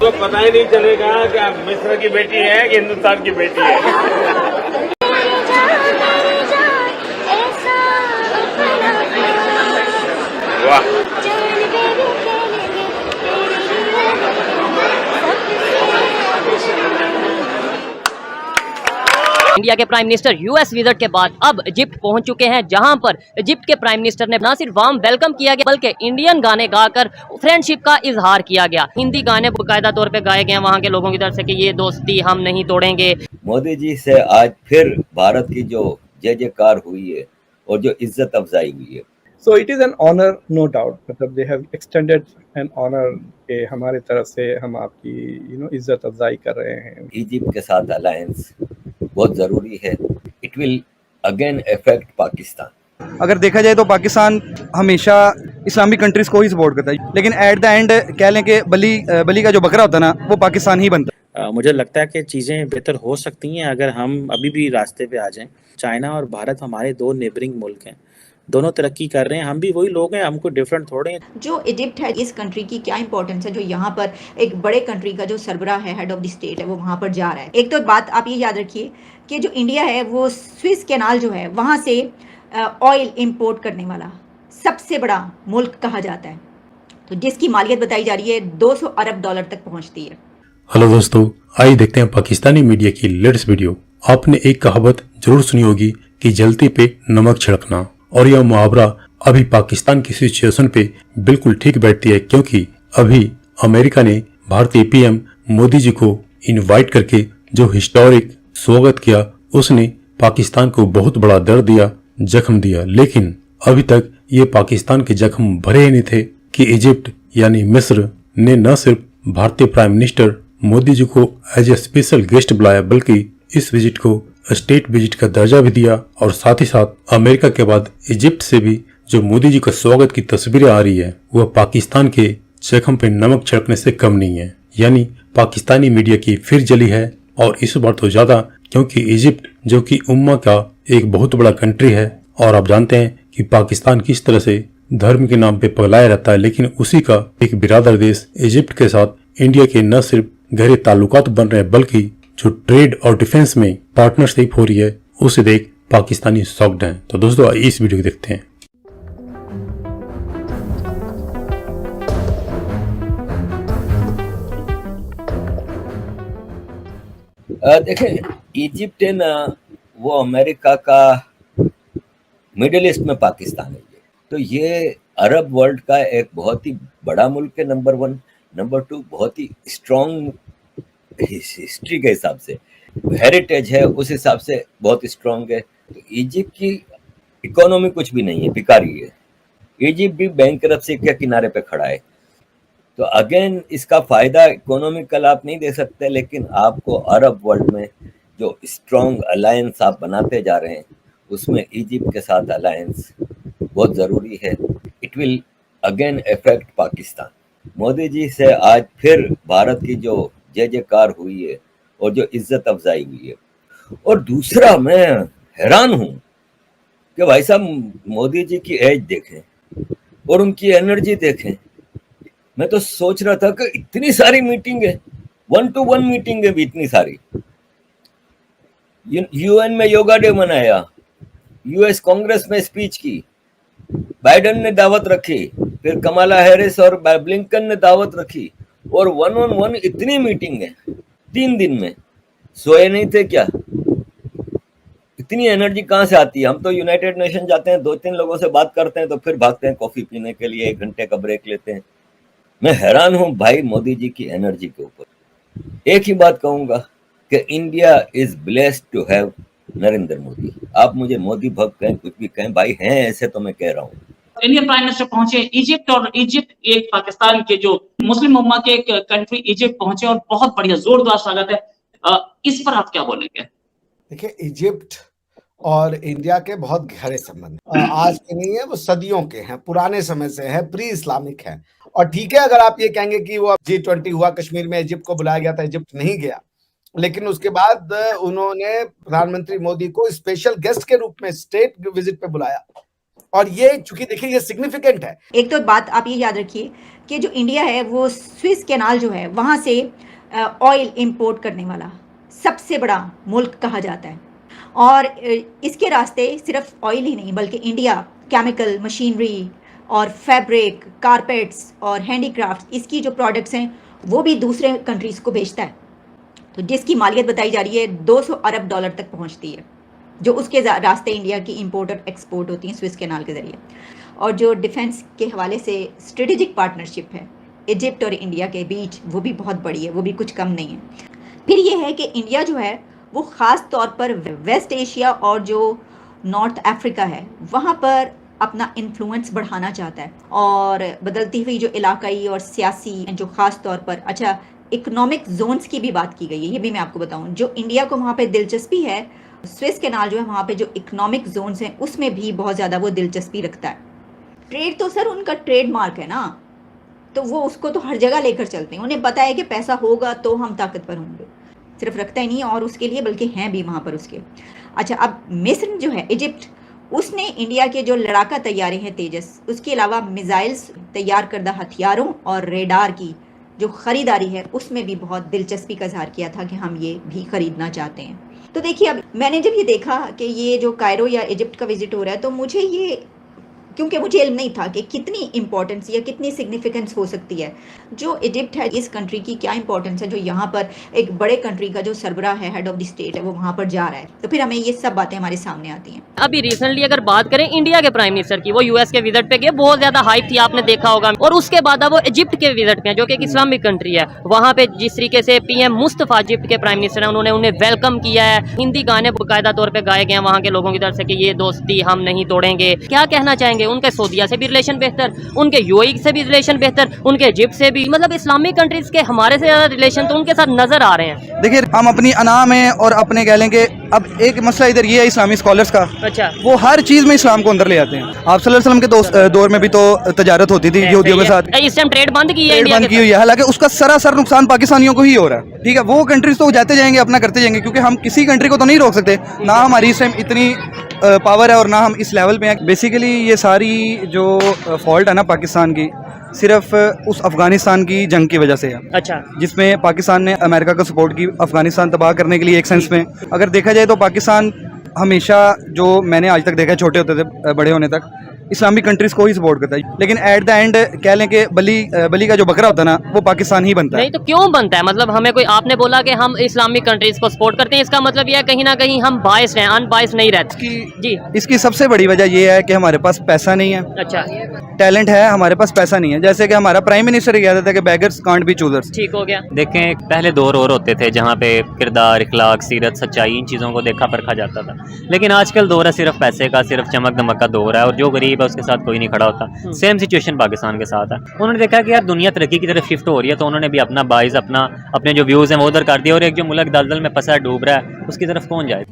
तो पता ही नहीं चलेगा कि आप मिस्र की बेटी है कि हिंदुस्तान की बेटी है। वाह। इंडिया के प्राइम मिनिस्टर यूएस विजिट के बाद अब इजिप्ट पहुंच चुके हैं, जहां पर इजिप्ट के प्राइम मिनिस्टर ने न सिर्फ वार्म वेलकम किया गया बल्कि इंडियन गाने गाकर फ्रेंडशिप का इजहार किया गया। हिंदी गाने बाकायदा तौर पे गाए गए वहां के लोगों की तरफ से कि ये दोस्ती हम नहीं तोड़ेंगे। मोदी जी से आज फिर भारत की जो जय जयकार हुई है और जो इज्जत अफजाई हुई है, So it is an honor, no doubt. मतलब they have extended an honor के हमारे तरफ से हम आपकी इज्जत अफजाई कर रहे हैं। इजिप्ट के साथ अलायंस बहुत जरूरी है। It will again affect Pakistan. अगर देखा जाए तो पाकिस्तान हमेशा इस्लामिक कंट्रीज को ही सपोर्ट करता है, लेकिन एट द एंड कह लें कि बली का जो बकरा होता है ना, वो पाकिस्तान ही बनता है। मुझे लगता है कि चीज़ें बेहतर हो सकती हैं अगर हम अभी भी रास्ते पे आ जाएं। चाइना और भारत हमारे दो नेबरिंग मुल्क हैं, दोनों तरक्की कर रहे हैं, हम भी वही लोग हैं, हमको डिफरेंट थोड़े हैं। जो इजिप्ट है, इस कंट्री की क्या इंपॉर्टेंस है, जो यहाँ पर एक बड़े कंट्री का जो सरबराह है, हेड ऑफ द स्टेट है, वो वहाँ पर जा रहा है। एक तो बात आप ये याद रखिए कि जो इंडिया है वो स्विस कैनाल जो है वहाँ से ऑयल इंपोर्ट करने वाला सबसे बड़ा मुल्क कहा जाता है, तो जिसकी मालियत बताई जा रही है 200 अरब डॉलर तक पहुँचती है। हेलो दोस्तों, आइए देखते हैं पाकिस्तानी मीडिया की लेटेस्ट वीडियो। आपने एक कहावत जरूर सुनी होगी कि जलती पे नमक छिड़कना, और यह मुहावरा अभी पाकिस्तान की सिचुएशन पे बिल्कुल ठीक बैठती है, क्योंकि अभी अमेरिका ने भारतीय पीएम मोदी जी को इनवाइट करके जो हिस्टोरिक स्वागत किया, उसने पाकिस्तान को बहुत बड़ा दर्द दिया, जख्म दिया। लेकिन अभी तक ये पाकिस्तान के जख्म भरे ही नहीं थे कि इजिप्ट यानी मिस्र ने न सिर्फ भारतीय प्राइम मिनिस्टर मोदी जी को एज ए स्पेशल गेस्ट बुलाया, बल्कि इस विजिट को स्टेट विजिट का दर्जा भी दिया। और साथ ही साथ अमेरिका के बाद इजिप्ट से भी जो मोदी जी का स्वागत की तस्वीरें आ रही है, वह पाकिस्तान के जख्म पे नमक छिड़कने से कम नहीं है। यानी पाकिस्तानी मीडिया की फिर जली है, और इस बार तो ज्यादा, क्योंकि इजिप्ट जो कि उम्मा का एक बहुत बड़ा कंट्री है, और आप जानते हैं कि पाकिस्तान किस तरह से धर्म के नाम पे पगलाया रहता है, लेकिन उसी का एक बिरादर देश इजिप्ट के साथ इंडिया के न सिर्फ गहरे ताल्लुकात बन रहे हैं, बल्कि जो ट्रेड और डिफेंस में पार्टनरशिप हो रही है, उसे देख पाकिस्तानी शॉक्ड हैं। तो दोस्तों इस वीडियो को देखते हैं। देखें, इजिप्ट है ना, वो अमेरिका का मिडिल ईस्ट में पाकिस्तान है। तो ये अरब वर्ल्ड का एक बहुत ही बड़ा मुल्क है, नंबर 1। नंबर 2, बहुत ही स्ट्रॉन्ग हिस्ट्री के हिसाब से, हेरिटेज है, उस हिसाब से बहुत स्ट्रॉन्ग है। तो इजिप्ट की इकोनॉमी कुछ भी नहीं है, भिखारी है। इजिप्ट भी बैंकरप्सी के किनारे पे खड़ा है। तो अगेन इसका फायदा इकोनॉमिकल आप नहीं दे सकते, लेकिन आपको अरब वर्ल्ड में जो स्ट्रॉन्ग अलायंस आप बनाते जा रहे हैं, उसमें इजिप्ट के साथ अलायंस बहुत जरूरी है। It will again affect Pakistan. Modi ji से आज फिर भारत की जो जय जयकार हुई है और जो इज्जत अफजाई हुई है। और दूसरा, मैं हैरान हूं कि भाई साहब मोदी जी की एज देखें और उनकी एनर्जी देखें। मैं तो सोच रहा था कि इतनी सारी मीटिंग है, 1-to-1 मीटिंग है भी इतनी सारी। यूएन में योगा डे मनाया, यूएस कांग्रेस में स्पीच की, बाइडेन ने दावत रखी, फिर कमला हैरिस और ब्लिंकन ने दावत रखी, और 1-on-1 इतनी मीटिंग है 3 दिन में। सोए नहीं थे क्या? इतनी एनर्जी कहाँ से आती है? हम तो यूनाइटेड नेशन जाते हैं, 2-3 लोगों से बात करते हैं, तो फिर भागते हैं कॉफी पीने के लिए, 1 घंटे का ब्रेक लेते हैं। मैं हैरान हूं भाई मोदी जी की एनर्जी के ऊपर। एक ही बात कहूंगा कि India is blessed to have Narendra Modi. आप मुझे मोदी भक्त कहें, कुछ भी कहें, भाई हैं ऐसे, तो मैं कह रहा हूँ। इंडियन प्राइम मिनिस्टर पहुंचे इजिप्ट, और इजिप्ट एक पाकिस्तान के जो मुस्लिम उम्मा के एक कंट्री इजिप्ट पहुंचे, और बहुत बढ़िया जोरदार स्वागत है। इस पर आप क्या बोलेंगे? देखिए, इजिप्ट और इंडिया के बहुत गहरे संबंध आज के नहीं है, वो सदियों के हैं, पुराने समय से है, प्री इस्लामिक है। और ठीक है, अगर आप ये कहेंगे कि वो G20 हुआ, कश्मीर में इजिप्ट को बुलाया गया था, इजिप्ट नहीं गया, लेकिन उसके बाद उन्होंने प्रधानमंत्री मोदी को स्पेशल गेस्ट के रूप में स्टेट विजिट पे बुलाया। और ये चूंकि देखिए ये सिग्निफिकेंट है। एक तो बात आप ये याद रखिए कि जो इंडिया है वो स्विस कैनाल जो है वहाँ से ऑयल इंपोर्ट करने वाला सबसे बड़ा मुल्क कहा जाता है, और इसके रास्ते सिर्फ ऑयल ही नहीं बल्कि इंडिया केमिकल, मशीनरी और फैब्रिक, कारपेट्स और हैंडीक्राफ्ट, इसकी जो प्रोडक्ट्स हैं वो भी दूसरे कंट्रीज़ को बेचता है, तो जिसकी मालियत बताई जा रही है 200 अरब डॉलर तक पहुंचती है, जो उसके रास्ते इंडिया की इंपोर्ट और एक्सपोर्ट होती हैं स्विस कैनाल के ज़रिए। और जो डिफेंस के हवाले से स्ट्रेटेजिक पार्टनरशिप है इजिप्ट और इंडिया के बीच, वो भी बहुत बड़ी है, वो भी कुछ कम नहीं है। फिर ये है कि इंडिया जो है वो ख़ास तौर पर वेस्ट एशिया और जो नॉर्थ अफ्रीका है वहाँ पर अपना इन्फ्लुएंस बढ़ाना चाहता है, और बदलती हुई जो इलाकाई और सियासी जो ख़ास तौर पर, अच्छा इकोनॉमिक जोन्स की भी बात की गई है, ये भी मैं आपको बताऊं। जो इंडिया को वहाँ पे दिलचस्पी है, स्विस कैनाल जो है वहाँ पे जो इकोनॉमिक जोन्स हैं उसमें भी बहुत ज़्यादा वो दिलचस्पी रखता है। ट्रेड तो सर उनका ट्रेडमार्क है ना, तो वो उसको तो हर जगह लेकर चलते हैं, उन्हें पता है कि पैसा होगा तो हम ताकतवर होंगे, सिर्फ रखता ही नहीं और उसके लिए बल्कि हैं भी वहाँ पर उसके। अच्छा, अब मिस्र जो है इजिप्ट, उसने इंडिया के जो लड़ाका तैयारे हैं तेजस, उसके अलावा मिसाइल्स, तैयार करदा हथियारों और रेडार की जो ख़रीदारी है उसमें भी बहुत दिलचस्पी का इजहार किया था कि हम ये भी ख़रीदना चाहते हैं। तो देखिए, अब मैंने जब ये देखा कि ये जो कायरो या इजिप्ट का विज़िट हो रहा है, तो मुझे ये, क्योंकि मुझे इल्म नहीं था कि कितनी इंपॉर्टेंस या कितनी सिग्निफिकेंस हो सकती है जो इजिप्ट है, इस कंट्री की क्या इंपॉर्टेंस है जो यहाँ पर एक बड़े कंट्री का जो सरबराह है, हेड ऑफ द स्टेट है, वो वहाँ पर जा रहा है, तो फिर हमें ये सब बातें हमारे सामने आती हैं। अभी रिसेंटली अगर बात करें इंडिया के प्राइम मिनिस्टर की, वो यूएस के विजिट पे गए, बहुत ज्यादा हाइप थी, आपने देखा होगा। और उसके बाद अब वो इजिप्ट के विजिट पे जो कि एक इस्लामिक कंट्री है, वहाँ पे जिस तरीके से पीएम मुस्तफा इजिप्ट के प्राइम मिनिस्टर है, उन्होंने उन्हें वेलकम किया है। हिंदी गाने बाकायदा तौर पर गाए गए हैं वहाँ के लोगों की तरफ से कि ये दोस्ती हम नहीं तोड़ेंगे। क्या कहना चाहेंगे? उनके सऊदीया से भी रिलेशन बेहतर, उनके यूएई से भी रिलेशन बेहतर, उनके इजिप्ट से भी, मतलब इस्लामिक कंट्रीज के हमारे से ज्यादा रिलेशन तो उनके साथ नजर आ रहे हैं। देखिए, हम अपनी अना में और अपने कह लेंगे, अब एक मसला इधर ये है इस्लामी स्कॉलर्स का, अच्छा, वो हर चीज में इस्लाम को अंदर ले आते हैं। आप सल्लल्लाहु अलैहि वसल्लम के दौर में भी तो तजारत होती थी यहूदियों के साथ, इस टाइम ट्रेड बंद की है, ट्रेड बंद की हुई है, हालांकि उसका सरासर नुकसान पाकिस्तानियों को ही हो रहा है। ठीक है, वो कंट्रीज तो जाते जाएंगे, अपना करते जाएंगे, क्योंकि हम किसी कंट्री को तो नहीं रोक सकते, ना हमारी इस टाइम इतनी पावर है और ना हम इस लेवल पे हैं। बेसिकली ये सारी जो फॉल्ट है ना पाकिस्तान की, सिर्फ उस अफगानिस्तान की जंग की वजह से है। अच्छा, जिसमें पाकिस्तान ने अमेरिका को सपोर्ट की अफगानिस्तान तबाह करने के लिए। एक सेंस में अगर देखा जाए तो पाकिस्तान हमेशा, जो मैंने आज तक देखा है छोटे होते थे बड़े होने तक, इस्लामिक कंट्रीज को ही सपोर्ट करता है, लेकिन एट द एंड कह लें कि बली का जो बकरा होता है ना, वो पाकिस्तान ही बनता है। नहीं तो क्यों बनता है? मतलब हमें कोई, आपने बोला कि हम इस्लामिक कंट्रीज को सपोर्ट करते हैं, इसका मतलब यह है कहीं ना कहीं हम बायस्ड हैं, अनबायस्ड नहीं रहते। जी, इसकी सबसे बड़ी वजह यह है कि हमारे पास पैसा नहीं है। अच्छा, टैलेंट है, हमारे पास पैसा नहीं है। जैसे कि हमारा प्राइम मिनिस्टर ही कहता था कि बेगर्स कांट बी चूजर्स। ठीक हो गया। देखें, पहले दौर और होते थे जहाँ पे किरदार, इखलाक, सीरत, सच्चाई, इन चीज़ों को देखा परखा जाता था, लेकिन आजकल दौर है सिर्फ पैसे का, सिर्फ चमक दमक का दौर है, और जो गरीब है उसके साथ कोई नहीं खड़ा होता। सेम सिचुएशन पाकिस्तान के साथ है। उन्होंने देखा कि यार दुनिया तरक्की की तरफ शिफ्ट हो रही है, तो उन्होंने भी अपना बाइस, अपने जो व्यूज़ हैं वो उधर कर दिया, और एक जो मुल्क दलदल में फंसा डूब रहा है उसकी तरफ कौन जाए।